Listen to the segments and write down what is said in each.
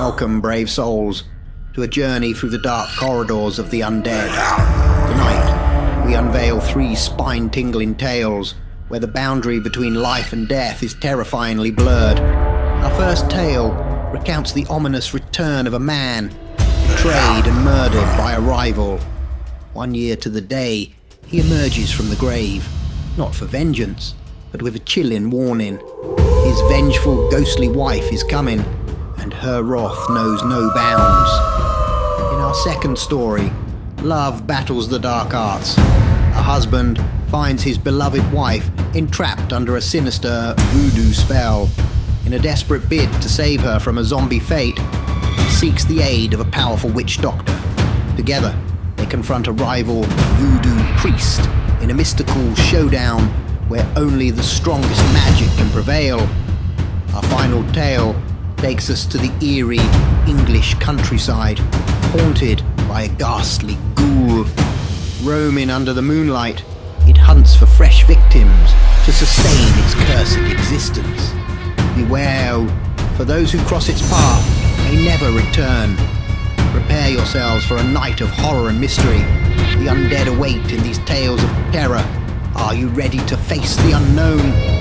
Welcome, brave souls, to a journey through the dark corridors of the Undead. Tonight, we unveil 3 spine-tingling tales where the boundary between life and death is terrifyingly blurred. Our first tale recounts the ominous return of a man betrayed and murdered by a rival. 1 year to the day, he emerges from the grave, not for vengeance, but with a chilling warning. His vengeful, ghostly wife is coming, and her wrath knows no bounds. In our second story, love battles the dark arts. A husband finds his beloved wife entrapped under a sinister voodoo spell. In a desperate bid to save her from a zombie fate, he seeks the aid of a powerful witch doctor. Together, they confront a rival voodoo priest in a mystical showdown where only the strongest magic can prevail. Our final tale takes us to the eerie English countryside, haunted by a ghastly ghoul. Roaming under the moonlight, it hunts for fresh victims to sustain its cursed existence. Beware, for those who cross its path may never return. Prepare yourselves for a night of horror and mystery. The undead await in these tales of terror. Are you ready to face the unknown?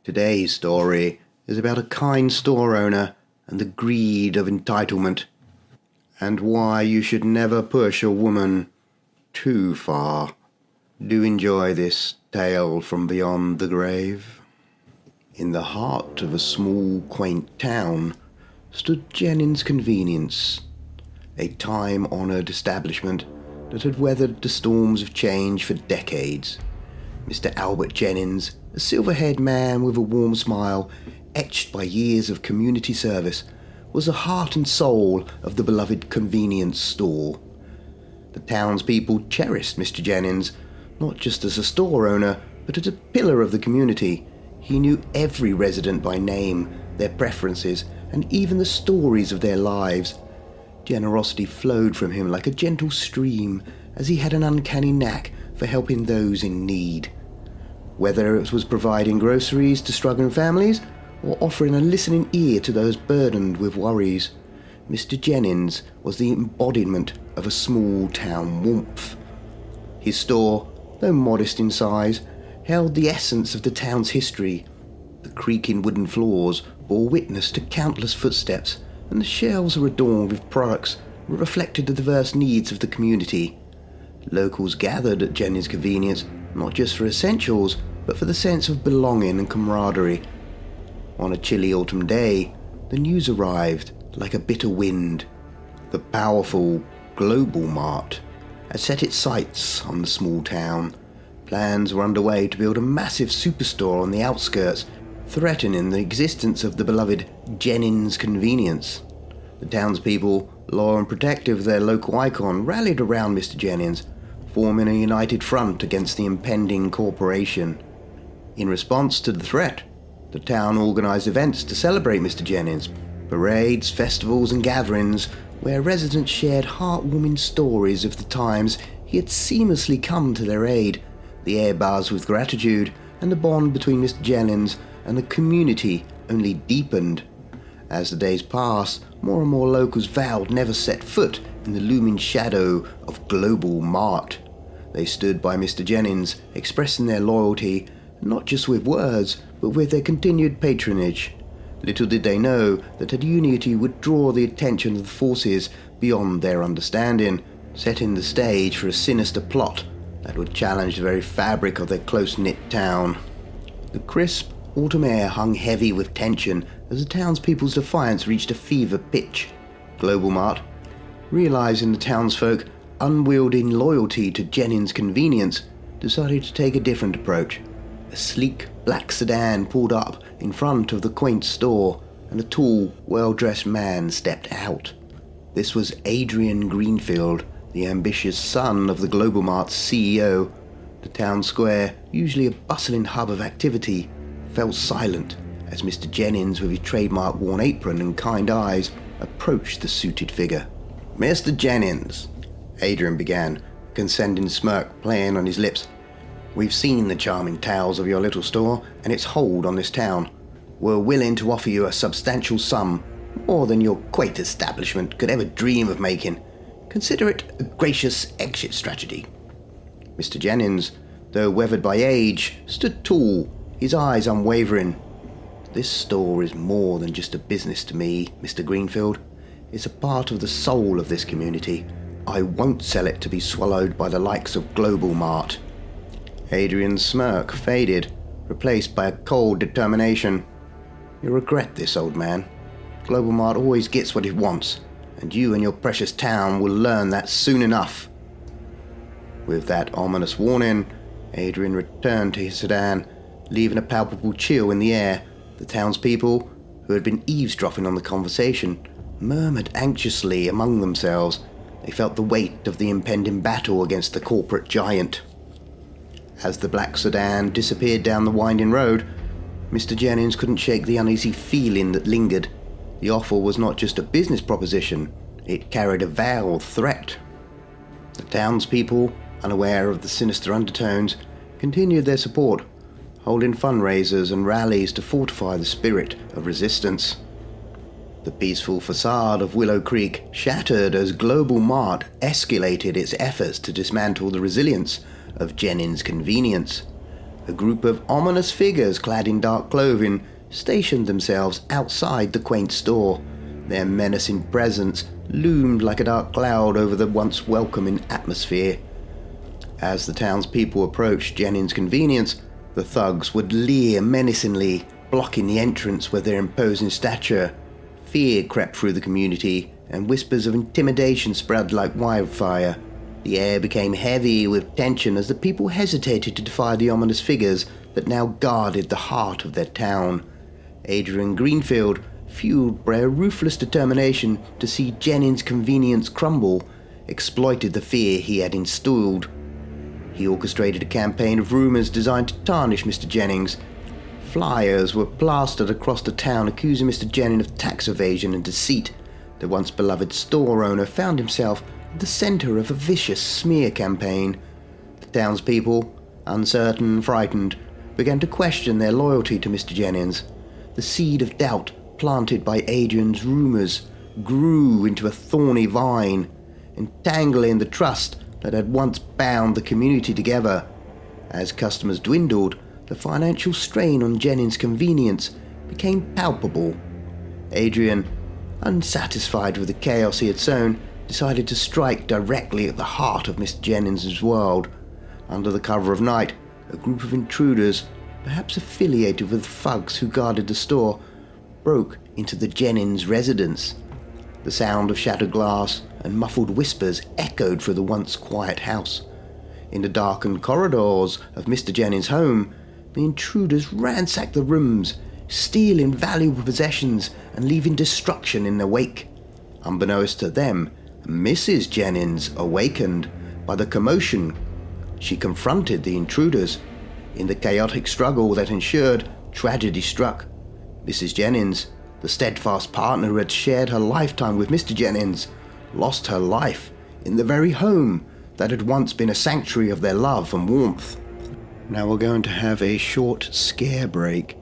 Today's story is about a kind store owner and the greed of entitlement, and why you should never push a woman too far. Do enjoy this tale from beyond the grave. In the heart of a small, quaint town stood Jennings' Convenience, a time-honoured establishment that had weathered the storms of change for decades. Mr. Albert Jennings, a silver-haired man with a warm smile, etched by years of community service, was the heart and soul of the beloved convenience store. The townspeople cherished Mr. Jennings, not just as a store owner, but as a pillar of the community. He knew every resident by name, their preferences, and even the stories of their lives. Generosity flowed from him like a gentle stream, as he had an uncanny knack for helping those in need. Whether it was providing groceries to struggling families, or offering a listening ear to those burdened with worries, Mr. Jennings was the embodiment of a small-town warmth. His store, though modest in size, held the essence of the town's history. The creaking wooden floors bore witness to countless footsteps, and the shelves were adorned with products that reflected the diverse needs of the community. Locals gathered at Jennings' Convenience not just for essentials, but for the sense of belonging and camaraderie. On a chilly autumn day, the news arrived like a bitter wind. The powerful Global Mart had set its sights on the small town. Plans were underway to build a massive superstore on the outskirts, threatening the existence of the beloved Jennings' Convenience. The townspeople, loyal and protective of their local icon, rallied around Mr. Jennings, forming a united front against the impending corporation. In response to the threat, the town organised events to celebrate Mr. Jennings, parades, festivals and gatherings where residents shared heartwarming stories of the times he had seamlessly come to their aid. The air buzzed with gratitude, and the bond between Mr. Jennings and the community only deepened. As the days passed, more and more locals vowed never set foot in the looming shadow of Global Mart. They stood by Mr. Jennings, expressing their loyalty, not just with words, but with their continued patronage. Little did they know that a unity would draw the attention of the forces beyond their understanding, setting the stage for a sinister plot that would challenge the very fabric of their close-knit town. The crisp autumn air hung heavy with tension as the townspeople's defiance reached a fever pitch. Global Mart, realizing the townsfolk unwielding loyalty to Jennings' Convenience, decided to take a different approach. A sleek black sedan pulled up in front of the quaint store, and a tall, well-dressed man stepped out. This was Adrian Greenfield, the ambitious son of the Global Mart's CEO. The town square, usually a bustling hub of activity, fell silent as Mr. Jennings, with his trademark worn apron and kind eyes, approached the suited figure. "Mr. Jennings," Adrian began, a condescending smirk playing on his lips. "We've seen the charming tales of your little store and its hold on this town. were willing to offer you a substantial sum, more than your quaint establishment could ever dream of making. Consider it a gracious exit strategy." Mr. Jennings, though weathered by age, stood tall, his eyes unwavering. "This store is more than just a business to me, Mr. Greenfield. It's a part of the soul of this community. I won't sell it to be swallowed by the likes of Global Mart." Adrian's smirk faded, replaced by a cold determination. "You'll regret this, old man. Global Mart always gets what it wants, and you and your precious town will learn that soon enough." With that ominous warning, Adrian returned to his sedan, leaving a palpable chill in the air. The townspeople, who had been eavesdropping on the conversation, murmured anxiously among themselves. They felt the weight of the impending battle against the corporate giant. As the black sedan disappeared down the winding road, Mr. Jennings couldn't shake the uneasy feeling that lingered. The offer was not just a business proposition, it carried a veiled threat. The townspeople, unaware of the sinister undertones, continued their support, holding fundraisers and rallies to fortify the spirit of resistance. The peaceful facade of Willow Creek shattered as Global Mart escalated its efforts to dismantle the resilience of Jennings' Convenience. A group of ominous figures clad in dark clothing stationed themselves outside the quaint store. Their menacing presence loomed like a dark cloud over the once welcoming atmosphere. As the townspeople approached Jennings' Convenience, the thugs would leer menacingly, blocking the entrance with their imposing stature. Fear crept through the community, and whispers of intimidation spread like wildfire. The air became heavy with tension as the people hesitated to defy the ominous figures that now guarded the heart of their town. Adrian Greenfield, fueled by a ruthless determination to see Jennings' Convenience crumble, exploited the fear he had instilled. He orchestrated a campaign of rumors designed to tarnish Mr. Jennings. Flyers were plastered across the town accusing Mr. Jennings of tax evasion and deceit. The once beloved store owner found himself at the center of a vicious smear campaign. The townspeople, uncertain and frightened, began to question their loyalty to Mr. Jennings. The seed of doubt planted by Adrian's rumors grew into a thorny vine, entangling the trust that had once bound the community together. As customers dwindled, the financial strain on Jennings' Convenience became palpable. Adrian, unsatisfied with the chaos he had sown, decided to strike directly at the heart of Miss Jennings' world. Under the cover of night, a group of intruders, perhaps affiliated with thugs who guarded the store, broke into the Jennings residence. The sound of shattered glass and muffled whispers echoed through the once quiet house. In the darkened corridors of Mr. Jennings' home, the intruders ransacked the rooms, stealing valuable possessions and leaving destruction in their wake. Unbeknownst to them, Mrs. Jennings awakened by the commotion. She confronted the intruders. In the chaotic struggle that ensued, tragedy struck. Mrs. Jennings, the steadfast partner who had shared her lifetime with Mr. Jennings, lost her life in the very home that had once been a sanctuary of their love and warmth. Now we're going to have a short scare break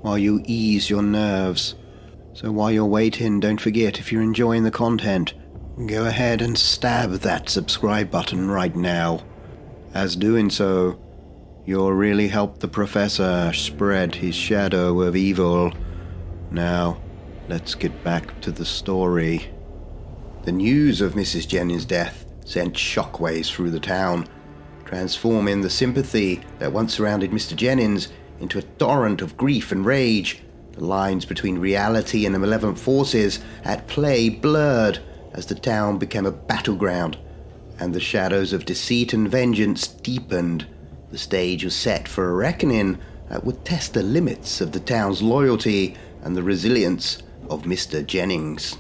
while you ease your nerves. So while you're waiting, don't forget, if you're enjoying the content, go ahead and stab that subscribe button right now. As doing so, you'll really help the professor spread his shadow of evil. Now, let's get back to the story. The news of Mrs. Jennings' death sent shockwaves through the town, transforming the sympathy that once surrounded Mr. Jennings into a torrent of grief and rage. The lines between reality and the malevolent forces at play blurred as the town became a battleground, and the shadows of deceit and vengeance deepened. The stage was set for a reckoning that would test the limits of the town's loyalty and the resilience of Mr. Jennings.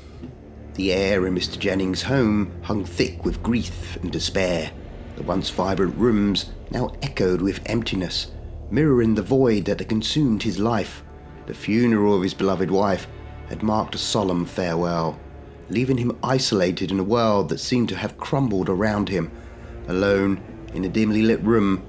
The air in Mr. Jennings' home hung thick with grief and despair. The once vibrant rooms now echoed with emptiness, mirroring the void that had consumed his life. The funeral of his beloved wife had marked a solemn farewell, leaving him isolated in a world that seemed to have crumbled around him. Alone in a dimly lit room,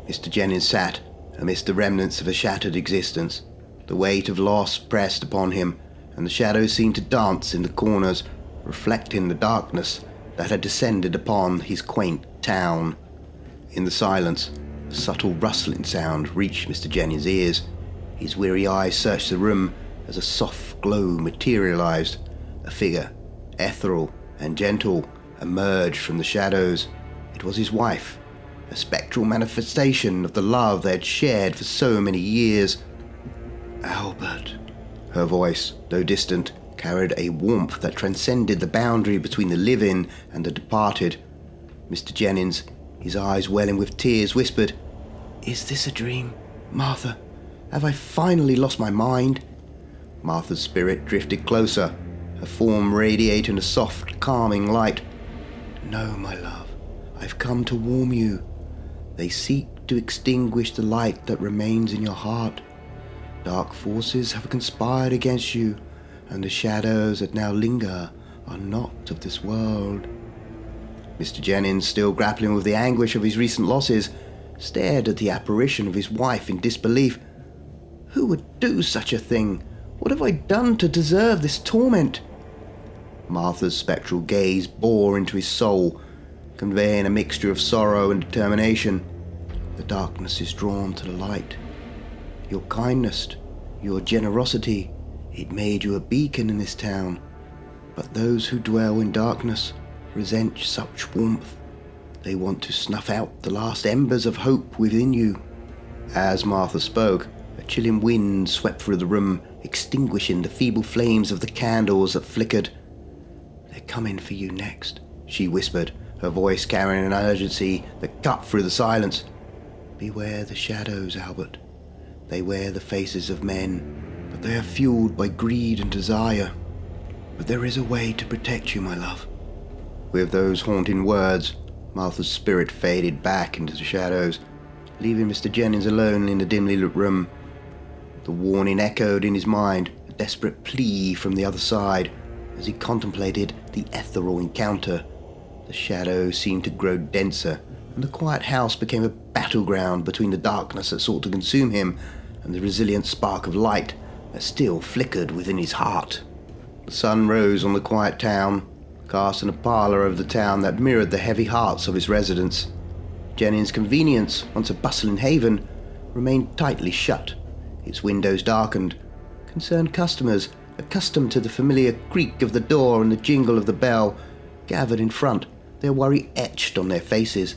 Mr. Jennings sat amidst the remnants of a shattered existence. The weight of loss pressed upon him, and the shadows seemed to dance in the corners, reflecting the darkness that had descended upon his quaint town. In the silence, a subtle rustling sound reached Mr. Jennings' ears. His weary eyes searched the room as a soft glow materialized. A figure, ethereal and gentle, emerged from the shadows. It was his wife, a spectral manifestation of the love they had shared for so many years. "Albert." Her voice, though distant, carried a warmth that transcended the boundary between the living and the departed. Mr. Jennings, his eyes welling with tears, whispered, "Is this a dream, Martha? Have I finally lost my mind?" Martha's spirit drifted closer, her form radiating a soft, calming light. "No, my love, I've come to warn you. They seek to extinguish the light that remains in your heart. Dark forces have conspired against you, and the shadows that now linger are not of this world." Mr. Jennings, still grappling with the anguish of his recent losses, stared at the apparition of his wife in disbelief. Who would do such a thing? What have I done to deserve this torment? Martha's spectral gaze bore into his soul, conveying a mixture of sorrow and determination. "The darkness is drawn to the light. Your kindness, your generosity, it made you a beacon in this town. But those who dwell in darkness resent such warmth. They want to snuff out the last embers of hope within you." As Martha spoke, a chilling wind swept through the room, extinguishing the feeble flames of the candles that flickered. "They're coming for you next," she whispered, her voice carrying an urgency that cut through the silence. "Beware the shadows, Albert. They wear the faces of men, but they are fueled by greed and desire. But there is a way to protect you, my love." With those haunting words, Martha's spirit faded back into the shadows, leaving Mr. Jennings alone in the dimly lit room. The warning echoed in his mind, a desperate plea from the other side, as he contemplated the ethereal encounter. The shadows seemed to grow denser, and the quiet house became a battleground between the darkness that sought to consume him and the resilient spark of light that still flickered within his heart. The sun rose on the quiet town, casting a pallor over the town that mirrored the heavy hearts of its residents. Jennings' convenience, once a bustling haven, remained tightly shut, its windows darkened. Concerned customers, accustomed to the familiar creak of the door and the jingle of the bell, gathered in front, their worry etched on their faces.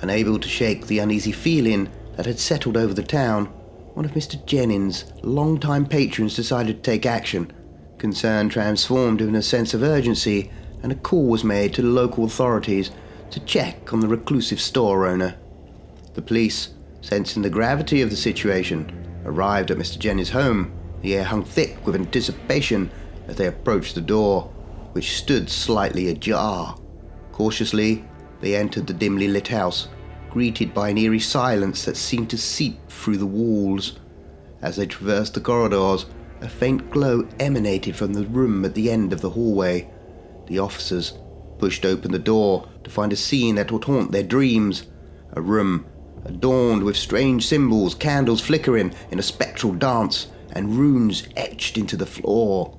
Unable to shake the uneasy feeling that had settled over the town, one of Mr. Jennings' long-time patrons decided to take action. Concern transformed into a sense of urgency, and a call was made to the local authorities to check on the reclusive store owner. The police, sensing the gravity of the situation, arrived at Mr. Jennings' home. The air hung thick with anticipation as they approached the door, which stood slightly ajar. Cautiously, they entered the dimly lit house, greeted by an eerie silence that seemed to seep through the walls. As they traversed the corridors, a faint glow emanated from the room at the end of the hallway. The officers pushed open the door to find a scene that would haunt their dreams. A room adorned with strange symbols, candles flickering in a spectral dance, and runes etched into the floor.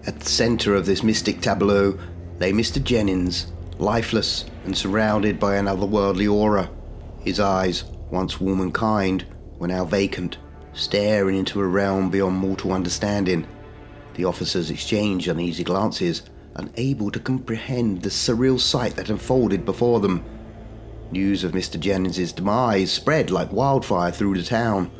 At the center of this mystic tableau lay Mr. Jennings, lifeless and surrounded by an otherworldly aura. His eyes, once warm and kind, were now vacant, staring into a realm beyond mortal understanding. The officers exchanged uneasy glances, unable to comprehend the surreal sight that unfolded before them. News of Mr. Jennings' demise spread like wildfire through the town.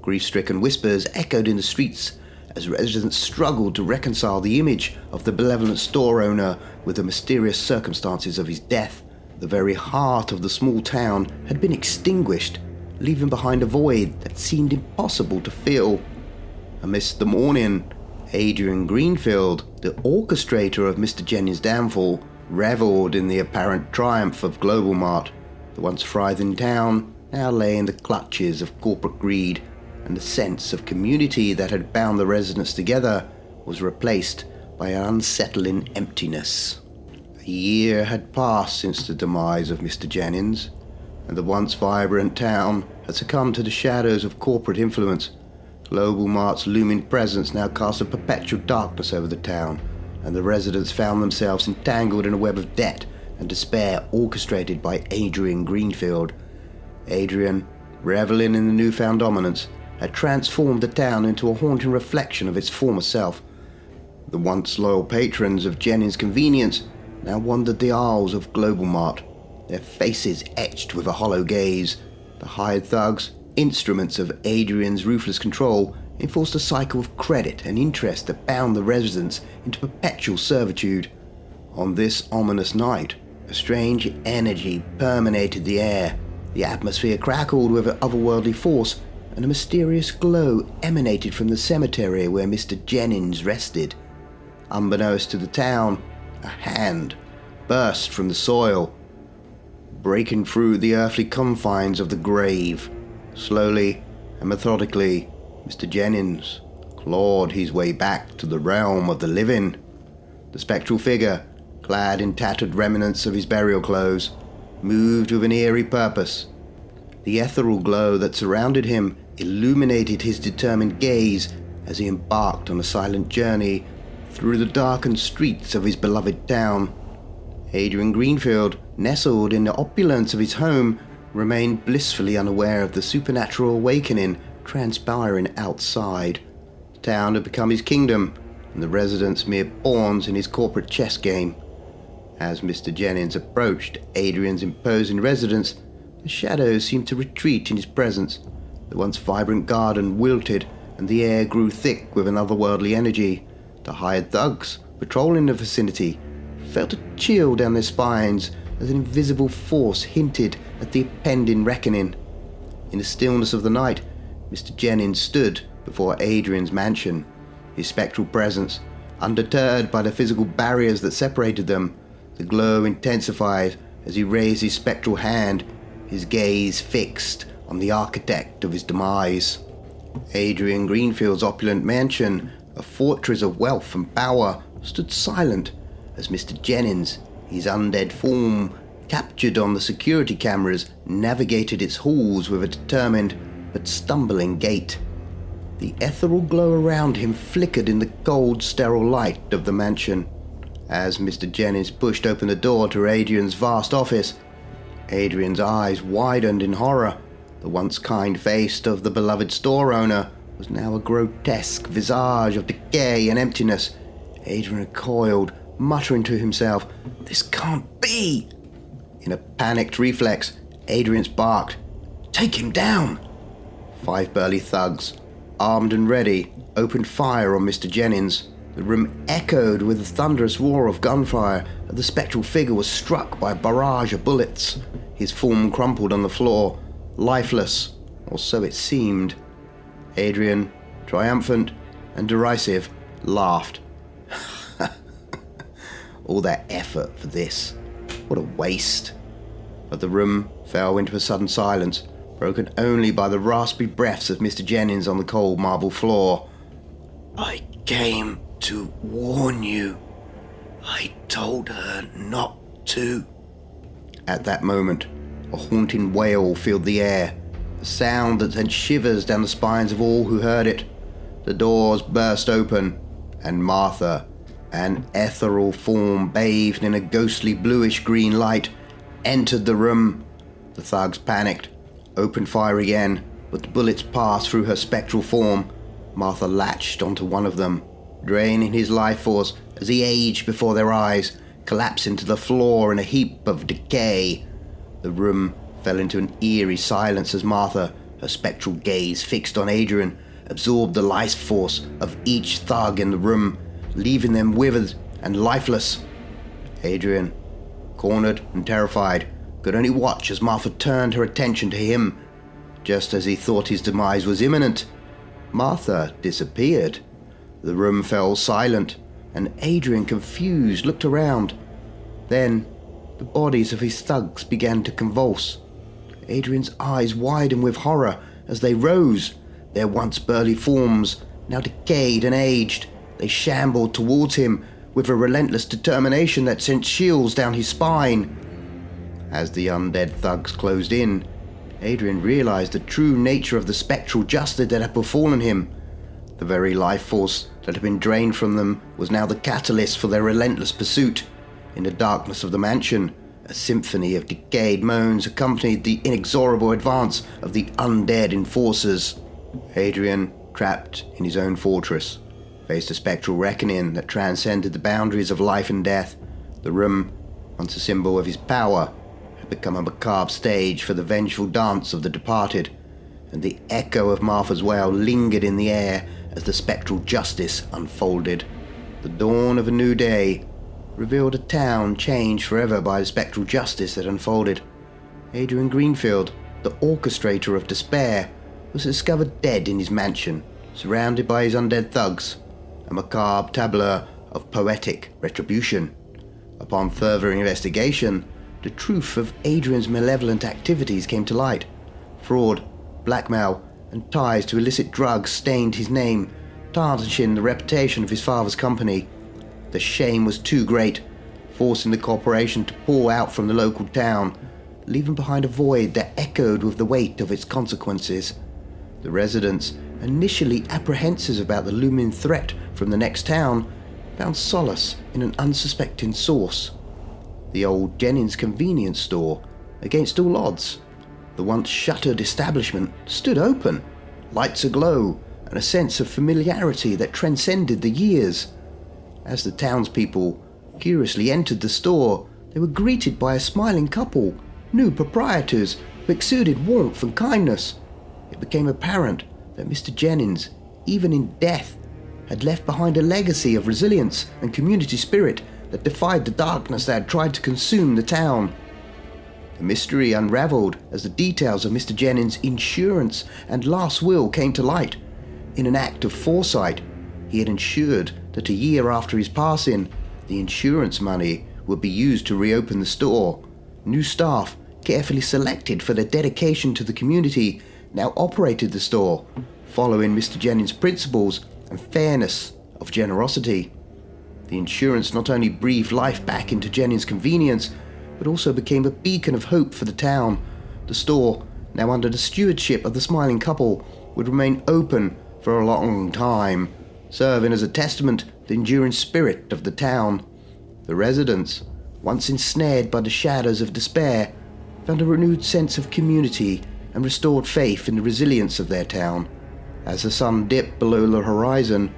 Grief-stricken whispers echoed in the streets as residents struggled to reconcile the image of the benevolent store owner with the mysterious circumstances of his death. The very heart of the small town had been extinguished, leaving behind a void that seemed impossible to fill. Amidst the mourning, Adrian Greenfield, the orchestrator of Mr. Jennings' downfall, revelled in the apparent triumph of Global Mart. The once thriving town now lay in the clutches of corporate greed, and the sense of community that had bound the residents together was replaced by an unsettling emptiness. A year had passed since the demise of Mr. Jennings, and the once vibrant town had succumbed to the shadows of corporate influence. Global Mart's looming presence now cast a perpetual darkness over the town, and the residents found themselves entangled in a web of debt and despair orchestrated by Adrian Greenfield. Adrian, reveling in the newfound dominance, had transformed the town into a haunting reflection of its former self. The once loyal patrons of Jennings' convenience now wandered the aisles of Global Mart, their faces etched with a hollow gaze. The hired thugs, instruments of Adrian's ruthless control, enforced a cycle of credit and interest that bound the residents into perpetual servitude. On this ominous night, a strange energy permeated the air. The atmosphere crackled with an otherworldly force, and a mysterious glow emanated from the cemetery where Mr. Jennings rested. Unbeknownst to the town, a hand burst from the soil, breaking through the earthly confines of the grave. Slowly and methodically, Mr. Jennings clawed his way back to the realm of the living. The spectral figure, clad in tattered remnants of his burial clothes, moved with an eerie purpose. The ethereal glow that surrounded him illuminated his determined gaze as he embarked on a silent journey through the darkened streets of his beloved town. Adrian Greenfield, nestled in the opulence of his home, remained blissfully unaware of the supernatural awakening transpiring outside. The town had become his kingdom, and the residents mere pawns in his corporate chess game. As Mr. Jennings approached Adrian's imposing residence, the shadows seemed to retreat in his presence. The once vibrant garden wilted, and the air grew thick with an otherworldly energy. The hired thugs, patrolling the vicinity, felt a chill down their spines as an invisible force hinted at the impending reckoning. In the stillness of the night, Mr. Jennings stood before Adrian's mansion, his spectral presence, undeterred by the physical barriers that separated them. The glow intensified as he raised his spectral hand, his gaze fixed on the architect of his demise. Adrian Greenfield's opulent mansion, a fortress of wealth and power, stood silent as Mr. Jennings, his undead form captured on the security cameras, navigated its halls with a determined but stumbling gait. The ethereal glow around him flickered in the cold, sterile light of the mansion. As Mr. Jennings pushed open the door to Adrian's vast office, Adrian's eyes widened in horror. The once kind face of the beloved store owner was now a grotesque visage of decay and emptiness. Adrian recoiled, muttering to himself, "This can't be!" In a panicked reflex, Adrian barked, "Take him down!" 5 burly thugs, armed and ready, opened fire on Mr. Jennings. The room echoed with the thunderous roar of gunfire as the spectral figure was struck by a barrage of bullets. His form crumpled on the floor, lifeless, or so it seemed. Adrian, triumphant and derisive, laughed. All that effort for this. What a waste. But the room fell into a sudden silence, broken only by the raspy breaths of Mr. Jennings on the cold marble floor. "I came to warn you. I told her not to." At that moment, a haunting wail filled the air, a sound that sent shivers down the spines of all who heard it. The doors burst open, and Martha, an ethereal form bathed in a ghostly bluish-green light, entered the room. The thugs panicked, opened fire again, but the bullets passed through her spectral form. Martha latched onto one of them, draining his life force as he aged before their eyes, collapsing to the floor in a heap of decay. The room fell into an eerie silence as Martha, her spectral gaze fixed on Adrian, absorbed the life force of each thug in the room, leaving them withered and lifeless. Adrian, cornered and terrified, could only watch as Martha turned her attention to him. Just as he thought his demise was imminent, Martha disappeared. The room fell silent, and Adrian, confused, looked around. Then the bodies of his thugs began to convulse. Adrian's eyes widened with horror as they rose, their once burly forms now decayed and aged. They shambled towards him with a relentless determination that sent chills down his spine. As the undead thugs closed in, Adrian realized the true nature of the spectral justice that had befallen him. The very life force that had been drained from them was now the catalyst for their relentless pursuit. In the darkness of the mansion, a symphony of decayed moans accompanied the inexorable advance of the undead enforcers. Adrian, trapped in his own fortress, faced a spectral reckoning that transcended the boundaries of life and death. The room, once a symbol of his power, had become a macabre stage for the vengeful dance of the departed, and the echo of Martha's wail lingered in the air as the spectral justice unfolded. The dawn of a new day revealed a town changed forever by the spectral justice that unfolded. Adrian Greenfield, the orchestrator of despair, was discovered dead in his mansion, surrounded by his undead thugs, a macabre tableau of poetic retribution. Upon further investigation, the truth of Adrian's malevolent activities came to light. Fraud, blackmail, and ties to illicit drugs stained his name, tarnishing the reputation of his father's company. The shame was too great, forcing the corporation to pull out from the local town, leaving behind a void that echoed with the weight of its consequences. The residents, initially apprehensive about the looming threat from the next town, found solace in an unsuspecting source. The old Jennings convenience store, against all odds. The once shuttered establishment stood open, lights aglow, and a sense of familiarity that transcended the years. As the townspeople curiously entered the store, they were greeted by a smiling couple, new proprietors who exuded warmth and kindness. It became apparent that Mr. Jennings, even in death, had left behind a legacy of resilience and community spirit that defied the darkness that had tried to consume the town. The mystery unraveled as the details of Mr. Jennings' insurance and last will came to light. In an act of foresight, he had ensured that a year after his passing, the insurance money would be used to reopen the store. New staff, carefully selected for their dedication to the community, now operated the store, following Mr. Jennings' principles and fairness of generosity. The insurance not only breathed life back into Jennings' convenience, but also became a beacon of hope for the town. The store, now under the stewardship of the smiling couple, would remain open for a long time, serving as a testament to the enduring spirit of the town. The residents, once ensnared by the shadows of despair, found a renewed sense of community and restored faith in the resilience of their town. As the sun dipped below the horizon,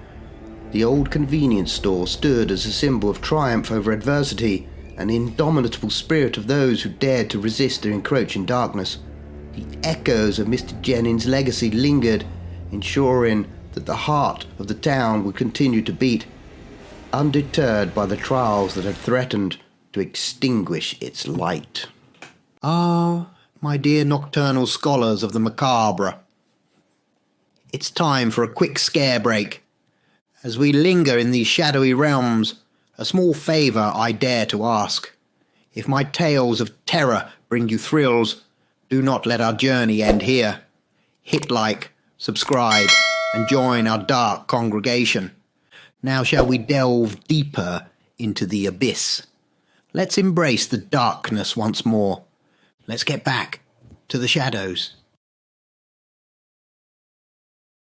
the old convenience store stood as a symbol of triumph over adversity and the indomitable spirit of those who dared to resist the encroaching darkness. The echoes of Mr. Jennings' legacy lingered, ensuring that the heart of the town would continue to beat, undeterred by the trials that had threatened to extinguish its light. Ah, my dear nocturnal scholars of the macabre, it's time for a quick scare break. As we linger in these shadowy realms, a small favour I dare to ask. If my tales of terror bring you thrills, do not let our journey end here. Hit like, subscribe, and join our dark congregation. Now shall we delve deeper into the abyss. Let's embrace the darkness once more. Let's get back to the shadows.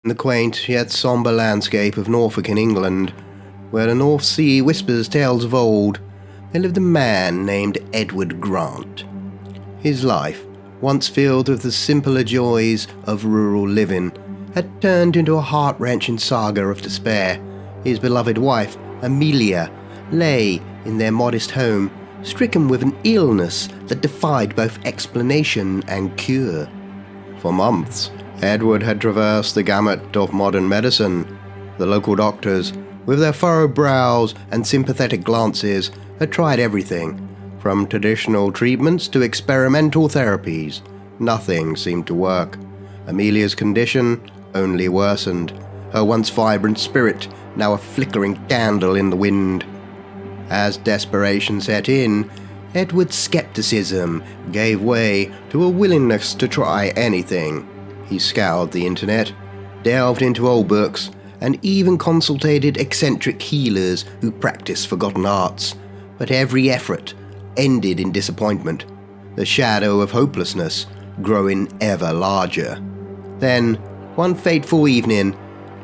In the quaint yet sombre landscape of Norfolk in England, where the North Sea whispers tales of old, there lived a man named Edward Grant. His life, once filled with the simpler joys of rural living, had turned into a heart-wrenching saga of despair. His beloved wife, Amelia, lay in their modest home, stricken with an illness that defied both explanation and cure. For months, Edward had traversed the gamut of modern medicine. The local doctors, with their furrowed brows and sympathetic glances, had tried everything, from traditional treatments to experimental therapies. Nothing seemed to work. Amelia's condition only worsened, her once vibrant spirit now a flickering candle in the wind. As desperation set in, Edward's skepticism gave way to a willingness to try anything. He scoured the internet, delved into old books, and even consulted eccentric healers who practiced forgotten arts. But every effort ended in disappointment, the shadow of hopelessness growing ever larger. Then, one fateful evening,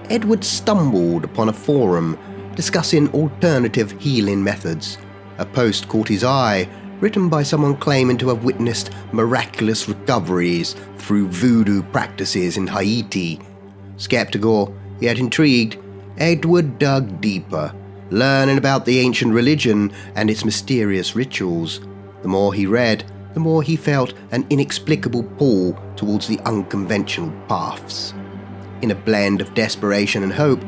Edward stumbled upon a forum discussing alternative healing methods. A post caught his eye, written by someone claiming to have witnessed miraculous recoveries through voodoo practices in Haiti. Skeptical, yet intrigued, Edward dug deeper, learning about the ancient religion and its mysterious rituals. The more he read, the more he felt an inexplicable pull towards the unconventional paths. In a blend of desperation and hope,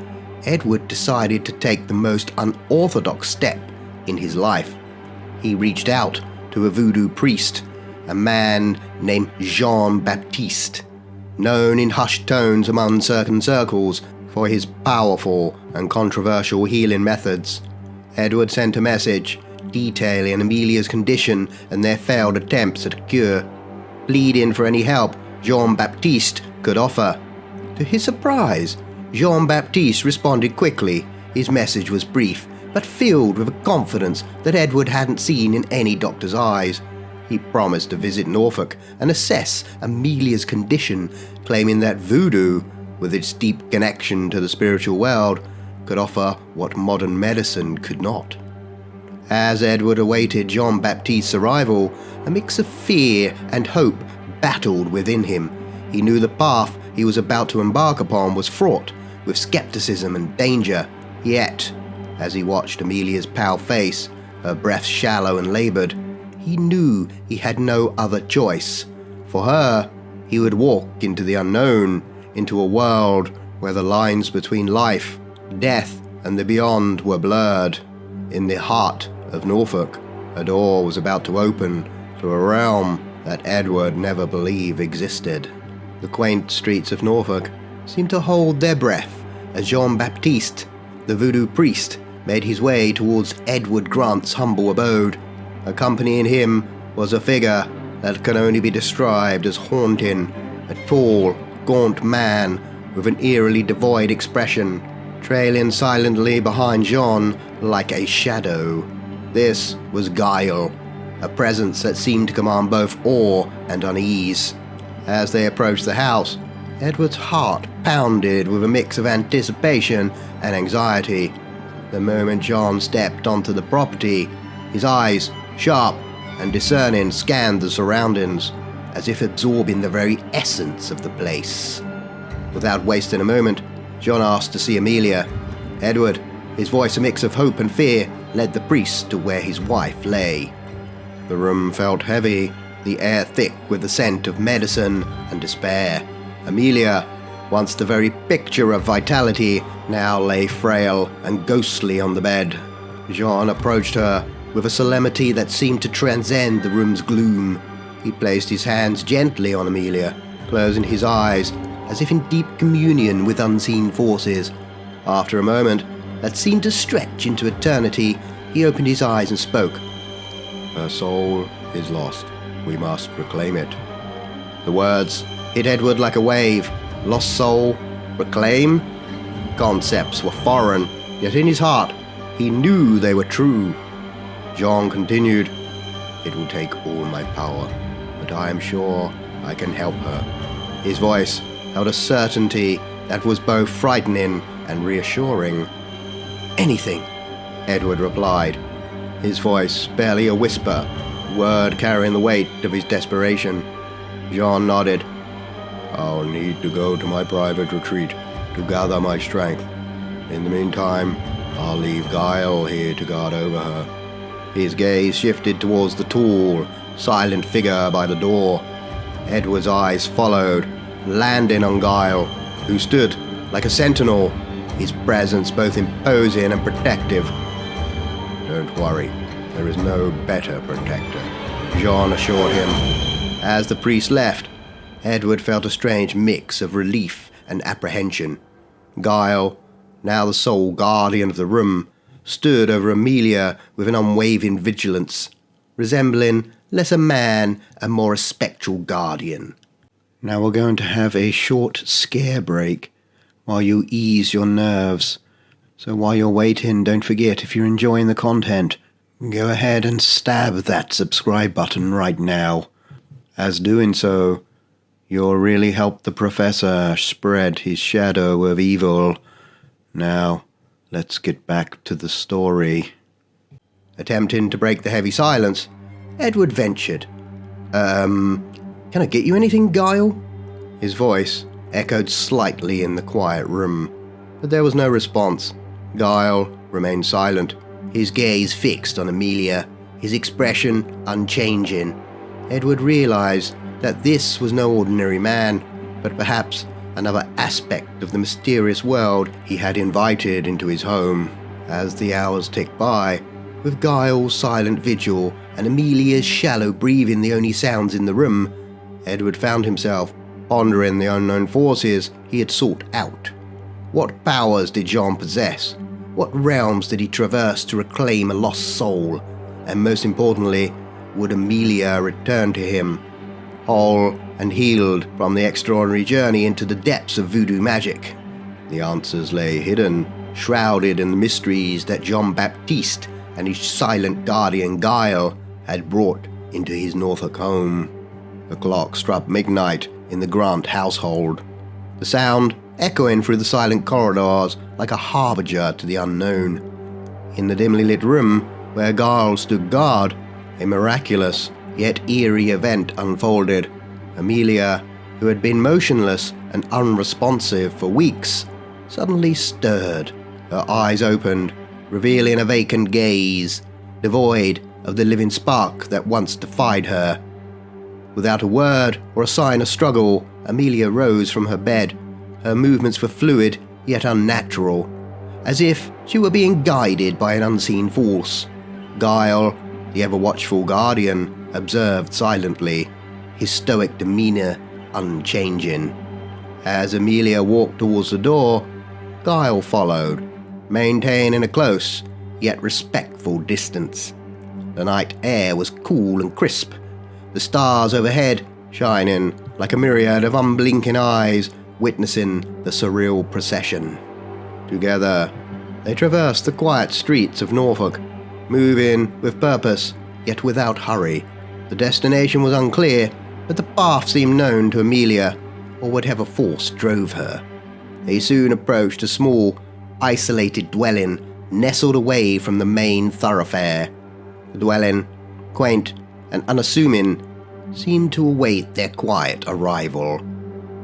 Edward decided to take the most unorthodox step in his life. He reached out to a voodoo priest, a man named Jean-Baptiste, known in hushed tones among certain circles for his powerful and controversial healing methods. Edward sent a message detailing Amelia's condition and their failed attempts at a cure, pleading for any help Jean-Baptiste could offer. To his surprise, Jean-Baptiste responded quickly. His message was brief, but filled with a confidence that Edward hadn't seen in any doctor's eyes. He promised to visit Norfolk and assess Amelia's condition, claiming that voodoo, with its deep connection to the spiritual world, could offer what modern medicine could not. As Edward awaited Jean-Baptiste's arrival, a mix of fear and hope battled within him. He knew the path he was about to embark upon was fraught with skepticism and danger, yet, as he watched Amelia's pale face, her breath shallow and labored, he knew he had no other choice. For her, he would walk into the unknown, into a world where the lines between life, death, and the beyond were blurred. In the heart of Norfolk, a door was about to open to a realm that Edward never believed existed. The quaint streets of Norfolk seemed to hold their breath as Jean-Baptiste, the voodoo priest, made his way towards Edward Grant's humble abode. Accompanying him was a figure that can only be described as haunting, a tall, gaunt man with an eerily devoid expression, trailing silently behind Jean like a shadow. This was Guile, a presence that seemed to command both awe and unease. As they approached the house, Edward's heart pounded with a mix of anticipation and anxiety. The moment John stepped onto the property, his eyes, sharp and discerning, scanned the surroundings, as if absorbing the very essence of the place. Without wasting a moment, John asked to see Amelia. Edward, his voice a mix of hope and fear, led the priest to where his wife lay. The room felt heavy, the air thick with the scent of medicine and despair. Amelia, once the very picture of vitality, now lay frail and ghostly on the bed. Jean approached her with a solemnity that seemed to transcend the room's gloom. He placed his hands gently on Amelia, closing his eyes as if in deep communion with unseen forces. After a moment that seemed to stretch into eternity, he opened his eyes and spoke. "Her soul is lost. We must reclaim it." The words hit Edward like a wave. Lost soul, reclaim? Concepts were foreign, yet in his heart he knew they were true. John continued, "It will take all my power, but I am sure I can help her." His voice held a certainty that was both frightening and reassuring. "Anything," Edward replied, his voice barely a whisper, word carrying the weight of his desperation. John nodded. "I'll need to go to my private retreat to gather my strength. In the meantime, I'll leave Guile here to guard over her." His gaze shifted towards the tall, silent figure by the door. Edward's eyes followed, landing on Guile, who stood like a sentinel, his presence both imposing and protective. "Don't worry, there is no better protector," Jean assured him. As the priest left, Edward felt a strange mix of relief and apprehension. Guile, now the sole guardian of the room, stood over Amelia with an unwavering vigilance, resembling less a man and more a spectral guardian. Now we're going to have a short scare break while you ease your nerves. So while you're waiting, don't forget, if you're enjoying the content, go ahead and stab that subscribe button right now. As doing so, you'll really help the professor spread his shadow of evil Now, let's get back to the story. Attempting to break the heavy silence, Edward ventured. Can I get you anything, Guile? His voice echoed slightly in the quiet room, but there was no response. Guile remained silent, his gaze fixed on Amelia, his expression unchanging. Edward realized that this was no ordinary man, but perhaps another aspect of the mysterious world he had invited into his home. As the hours ticked by, with Guile's silent vigil and Amelia's shallow breathing the only sounds in the room, Edward found himself pondering the unknown forces he had sought out. What powers did Jean possess? What realms did he traverse to reclaim a lost soul? And most importantly, would Amelia return to him, whole and healed from the extraordinary journey into the depths of voodoo magic? The answers lay hidden, shrouded in the mysteries that Jean-Baptiste and his silent guardian Guile had brought into his Norfolk home. The clock struck midnight in the Grant household, the sound echoing through the silent corridors like a harbinger to the unknown. In the dimly lit room where Guile stood guard, a miraculous yet eerie event unfolded. Amelia, who had been motionless and unresponsive for weeks, suddenly stirred. Her eyes opened, revealing a vacant gaze, devoid of the living spark that once defied her. Without a word or a sign of struggle, Amelia rose from her bed. Her movements were fluid yet unnatural, as if she were being guided by an unseen force. Guile, the ever-watchful guardian, observed silently, his stoic demeanor unchanging. As Amelia walked towards the door, Guile followed, maintaining a close yet respectful distance. The night air was cool and crisp, the stars overhead shining like a myriad of unblinking eyes witnessing the surreal procession. Together, they traversed the quiet streets of Norfolk, moving with purpose, yet without hurry. The destination was unclear, but the path seemed known to Amelia, or whatever force drove her. They soon approached a small, isolated dwelling nestled away from the main thoroughfare. The dwelling, quaint and unassuming, seemed to await their quiet arrival.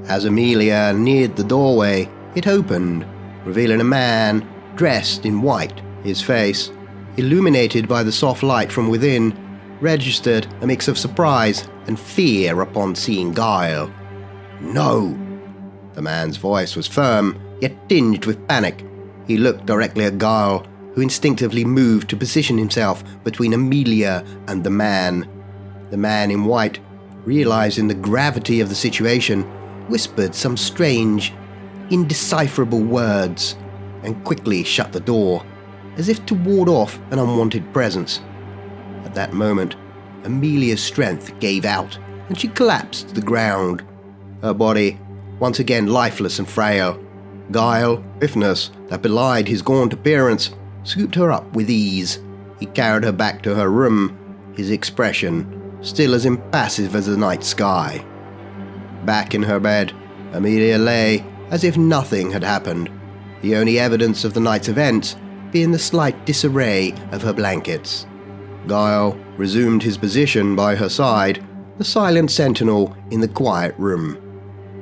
As Amelia neared the doorway, it opened, revealing a man dressed in white. His face, illuminated by the soft light from within, registered a mix of surprise and fear upon seeing Guile. "No!" The man's voice was firm, yet tinged with panic. He looked directly at Guile, who instinctively moved to position himself between Amelia and the man. The man in white, realizing the gravity of the situation, whispered some strange, indecipherable words, and quickly shut the door, as if to ward off an unwanted presence. At that moment, Amelia's strength gave out, and she collapsed to the ground, her body once again lifeless and frail. Guile, stiffness that belied his gaunt appearance, scooped her up with ease. He carried her back to her room, his expression still as impassive as the night sky. Back in her bed, Amelia lay as if nothing had happened, the only evidence of the night's events being the slight disarray of her blankets. Guile resumed his position by her side, the silent sentinel in the quiet room.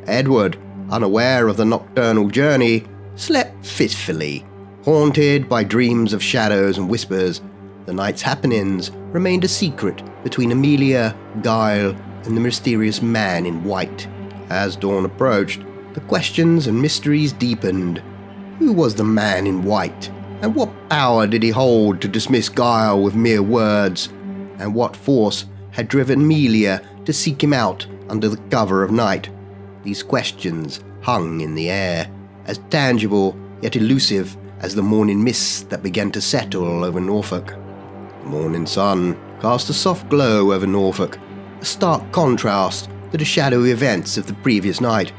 Edward, unaware of the nocturnal journey, slept fitfully, haunted by dreams of shadows and whispers. The night's happenings remained a secret between Amelia, Guile, and the mysterious man in white. As dawn approached, the questions and mysteries deepened. Who was the man in white? And what power did he hold to dismiss Guile with mere words? And what force had driven Amelia to seek him out under the cover of night? These questions hung in the air, as tangible yet elusive as the morning mists that began to settle over Norfolk. The morning sun cast a soft glow over Norfolk, a stark contrast to the shadowy events of the previous night.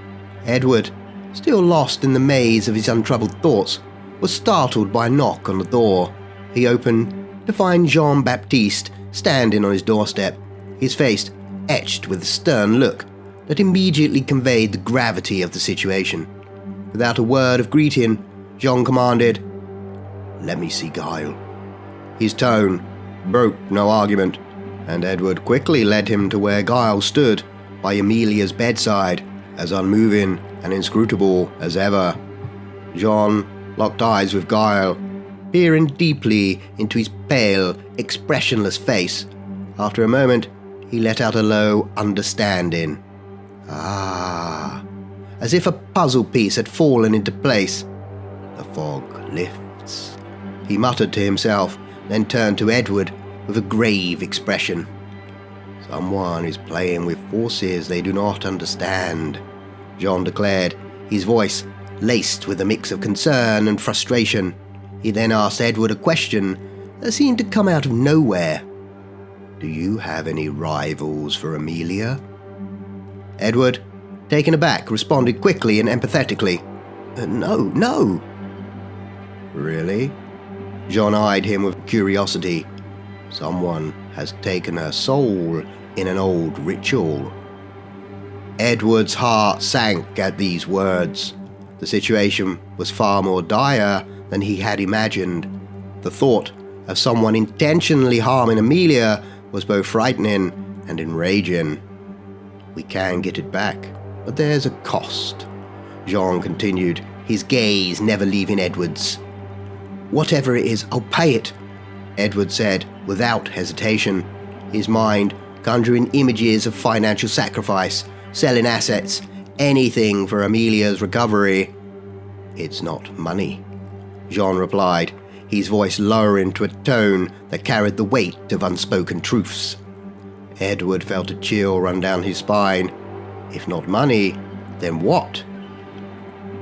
Edward, still lost in the maze of his untroubled thoughts, was startled by a knock on the door. He opened to find Jean-Baptiste standing on his doorstep, his face etched with a stern look that immediately conveyed the gravity of the situation. Without a word of greeting, John commanded. "Let me see Guile." His tone broke no argument, and Edward quickly led him to where Guile stood by Amelia's bedside, as unmoving and inscrutable as ever. John locked eyes with Guile, peering deeply into his pale, expressionless face. After a moment, he let out a low understanding. Ah, as if a puzzle piece had fallen into place. The fog lifts, he muttered to himself, then turned to Edward with a grave expression. Someone is playing with forces they do not understand, John declared, his voice laced with a mix of concern and frustration. He then asked Edward a question that seemed to come out of nowhere. "Do you have any rivals for Amelia?" Edward, taken aback, responded quickly and empathetically. No. Really? John eyed him with curiosity. Someone has taken her soul in an old ritual. Edward's heart sank at these words. The situation was far more dire than he had imagined. The thought of someone intentionally harming Amelia was both frightening and enraging. "We can get it back, but there's a cost," Jean continued, his gaze never leaving Edward's. "Whatever it is, I'll pay it," Edward said without hesitation, his mind conjuring images of financial sacrifice, selling assets, anything for Amelia's recovery. "It's not money," Jean replied, his voice lowering to a tone that carried the weight of unspoken truths. Edward felt a chill run down his spine. If not money, then what?